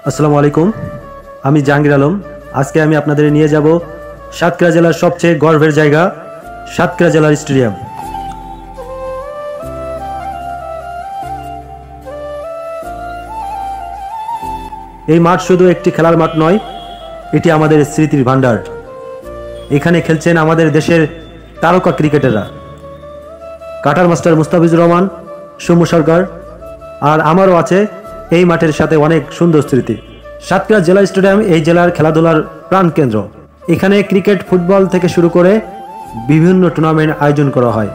আসসালামু আলাইকুম। আমি জাহাঙ্গীর আলম। আজকে আমি আপনাদের নিয়ে যাব সাতক্ষীরা জেলার সবচেয়ে গর্বের জায়গা সাতক্ষীরা জেলার স্টেডিয়াম। এই মাঠ শুধু একটি খেলার মাঠ নয়, এটি আমাদের স্মৃতির ভান্ডার। এখানে খেলছেন আমাদের দেশের তারকা ক্রিকেটাররা, কাটার মাস্টার মুস্তাফিজুর রহমান, সৌম্য সরকার, আর আমারও আছে এই মাঠের সাথে অনেক সুন্দর স্মৃতি। সাতক্ষীরা জেলা স্টেডিয়াম এই জেলার খেলাধুলার প্রাণকেন্দ্র। এখানে ক্রিকেট, ফুটবল থেকে শুরু করে বিভিন্ন টুর্নামেন্ট আয়োজন করা হয়।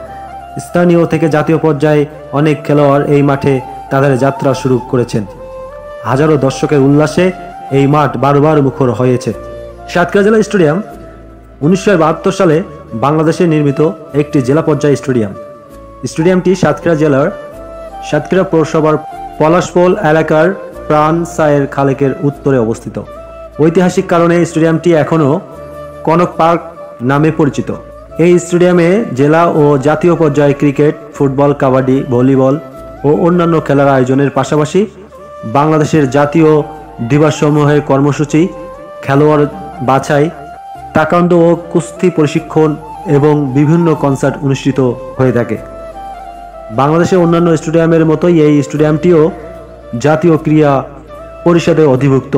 স্থানীয় থেকে জাতীয় পর্যায়ে অনেক খেলোয়াড় এই মাঠে তাদের যাত্রা শুরু করেছেন। হাজারো দর্শকের উল্লাসে এই মাঠ বারবার মুখর হয়েছে। সাতক্ষীরা জেলা স্টেডিয়াম 1972 সালে বাংলাদেশে নির্মিত একটি জেলা পর্যায়ে স্টেডিয়াম। স্টেডিয়ামটি সাতক্ষীরা জেলার সাতক্ষীরা পৌরসভার পলাশপোল এলাকার প্রাণ সায়ের খালেকের উত্তরে অবস্থিত। ঐতিহাসিক কারণে স্টেডিয়ামটি এখনও কনক পার্ক নামে পরিচিত। এই স্টেডিয়ামে জেলা ও জাতীয় পর্যায়ে ক্রিকেট, ফুটবল, কাবাডি, ভলিবল ও অন্যান্য খেলার আয়োজনের পাশাপাশি বাংলাদেশের জাতীয় দিবসসমূহের কর্মসূচি, খেলোয়াড় বাছাই, তায়কোয়ান্দো ও কুস্তি প্রশিক্ষণ এবং বিভিন্ন কনসার্ট অনুষ্ঠিত হয়ে থাকে। বাংলাদেশের অন্যান্য স্টেডিয়ামের মতোই এই স্টেডিয়ামটিও জাতীয় ক্রীড়া পরিষদের অধিভুক্ত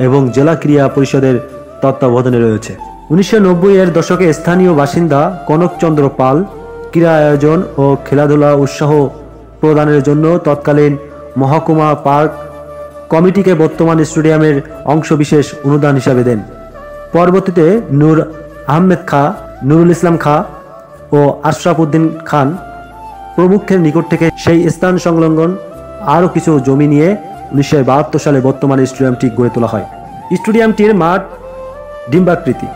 এবং জেলা ক্রীড়া পরিষদের তত্ত্বাবধানে রয়েছে। 1990-এর দশকে স্থানীয় বাসিন্দা কনকচন্দ্র পাল ক্রীড়া আয়োজন ও খেলাধুলা উৎসাহ প্রদানের জন্য তৎকালীন মহকুমা পার্ক কমিটিকে বর্তমান স্টেডিয়ামের অংশবিশেষ অনুদান হিসাবে দেন। পরবর্তীতে নূর আহমেদ খাঁ, নুরুল ইসলাম খাঁ ও আশরাফ উদ্দিন খান প্রমুখের নিকট থেকে সেই স্থান সংলগ্ন আরও কিছু জমি নিয়ে 1972 সালে বর্তমানে স্টেডিয়ামটি গড়ে তোলা হয়। স্টেডিয়ামটির মাঠ ডিম্বাকৃতি।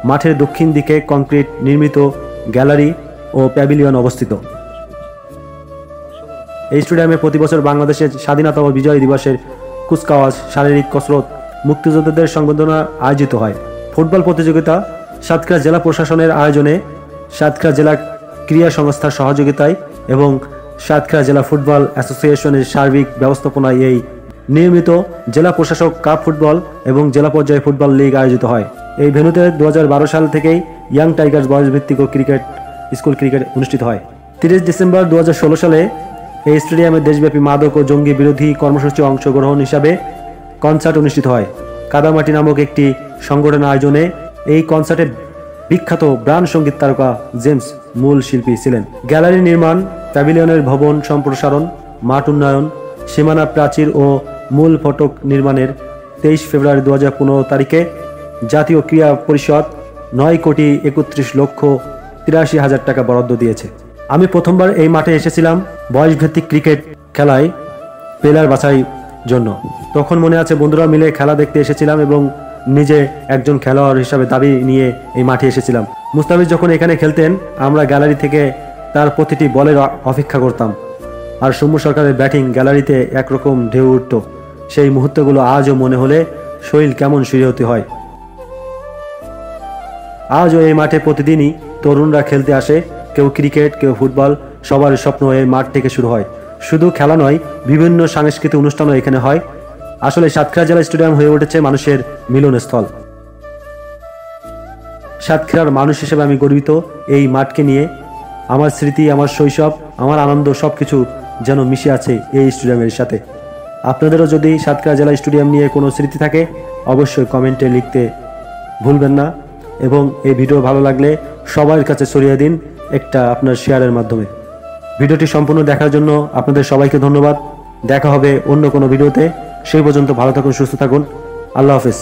মাঠের দক্ষিণ দিকে কংক্রিট নির্মিত গ্যালারি ও প্যাভিলিয়ন অবস্থিত। এই স্টেডিয়ামে প্রতি বছর বাংলাদেশের স্বাধীনতা ও বিজয় দিবসের কুচকাওয়াজ, শারীরিক কসরত, মুক্তিযোদ্ধাদের সংবর্ধনা আয়োজিত হয়। ফুটবল প্রতিযোগিতা সাতক্ষীরা জেলা প্রশাসনের আয়োজনে, সাতক্ষীরা জেলা ক্রীড়া সংস্থার সহযোগিতায় এবং সাতক্ষীরা জেলা ফুটবল অ্যাসোসিয়েশনের সার্বিক ব্যবস্থাপনায় এই নিয়মিত জেলা প্রশাসক কাপ ফুটবল এবং জেলা পর্যায়ে ফুটবল লিগ আয়োজিত হয়। এই ভেন্যুতে 2012 সাল থেকেই ইয়াং টাইগার্স বয়সভিত্তিক ক্রিকেট স্কুল ক্রিকেট অনুষ্ঠিত হয়। 30 ডিসেম্বর 2016 সালে এই স্টেডিয়ামে দেশব্যাপী মাদক ও জঙ্গি বিরোধী কর্মসূচি অংশগ্রহণ হিসাবে কনসার্ট অনুষ্ঠিত হয়। কাদামাটি নামক একটি সংগঠন আয়োজনে এই কনসার্টে বিখ্যাত ব্রান্ড সঙ্গীত তারকা জেমস মূল শিল্পী ছিলেন। গ্যালারি নির্মাণ, প্যাভিলিয়নের ভবন সম্প্রসারণ, মাঠ উন্নয়ন, সীমানা প্রাচীর ও মূল ফটক নির্মাণের 23 ফেব্রুয়ারি 2015 তারিখে জাতীয় ক্রীড়া পরিষদ 9,31,83,000 টাকা বরাদ্দ দিয়েছে। আমি প্রথমবার এই মাঠে এসেছিলাম বয়সভিত্তিক ক্রিকেট খেলায় প্লেয়ার বাছাই জন্য। তখন মনে আছে বন্ধুরা মিলে খেলা দেখতে এসেছিলাম এবং নিজে একজন খেলোয়াড় হিসাবে দাবি নিয়ে এই মাঠে এসেছিলাম। মুস্তাফিজ যখন এখানে খেলতেন, আমরা গ্যালারি থেকে তার প্রতিটি বলের অপেক্ষা করতাম। আর সৌম্য সরকারের ব্যাটিং গ্যালারিতে একরকম ঢেউ উঠত। সেই মুহূর্তগুলো আজও মনে হলে শরীর কেমন শিহরিত হয়। আজও এই মাঠে প্রতিদিনই তরুণরা খেলতে আসে। কেউ ক্রিকেট, কেউ ফুটবল, সবার স্বপ্ন এই মাঠ থেকে শুরু হয়। শুধু খেলা নয়, বিভিন্ন সাংস্কৃতিক অনুষ্ঠানও এখানে হয়। আসলে সাতক্ষীরা জেলা স্টেডিয়াম হয়ে উঠেছে মানুষের মিলনস্থল। সাতক্ষীরার মানুষ হিসেবে আমি গর্বিত এই মাঠকে নিয়ে। আমার স্মৃতি, আমার শৈশব, আমার আনন্দ সবকিছু যেন মিশে আছে এই স্টেডিয়ামের সাথে। আপনাদেরও যদি সাতক্ষীরা জেলা স্টেডিয়াম নিয়ে কোনো স্মৃতি থাকে অবশ্যই কমেন্টে লিখতে ভুলবেন না, এবং এই ভিডিও ভালো লাগলে সবার কাছে ছড়িয়ে দিন একটা আপনার শেয়ারের মাধ্যমে। ভিডিওটি সম্পূর্ণ দেখার জন্য আপনাদের সবাইকে ধন্যবাদ। দেখা হবে অন্য কোনো ভিডিওতে। সেই পর্যন্ত ভালো থাকুন, সুস্থ থাকুন। আল্লাহ হাফেজ।